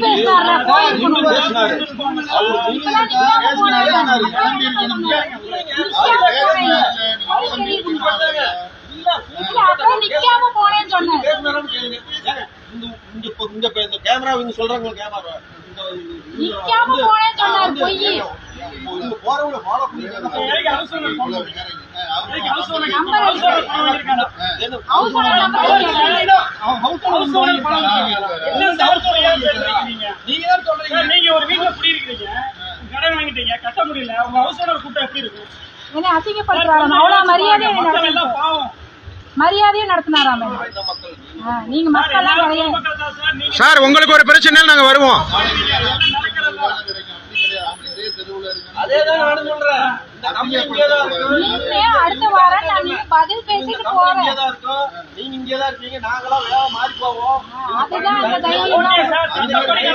பேசினாரு நிக்காம போனேன்னு சொன்னேன். கேமரா சொல்றாங்க கேமரா நிக்காம போனேன்னு சொன்னாரு. பொய் போறவங்க ஃபாலோ நீங்க ஒரு வீட்டுல குடியிருக்கீங்க, கடன் வாங்கிட்டீங்க, கட்ட முடியல, உங்க ஹவுஸ் ஓனர் கூட்டம் எப்படி இருக்கும்? என்ன அசிங்கப்படுத்துறாரு. அவ்வளவு மரியாதையும் நடத்தினாராம். நீங்க மக்கள் சார் உங்களுக்கு ஒரு பிரச்சனை நாங்க வருவோம். அடுத்த வாரம் நான் நீங்க பதில் பேசிட்டு போறேன். நீங்க இங்கேதான் இருக்கீங்க, நாங்களாம் வேலை மாறி போவோம். அதுதான் அந்த தைரியம்.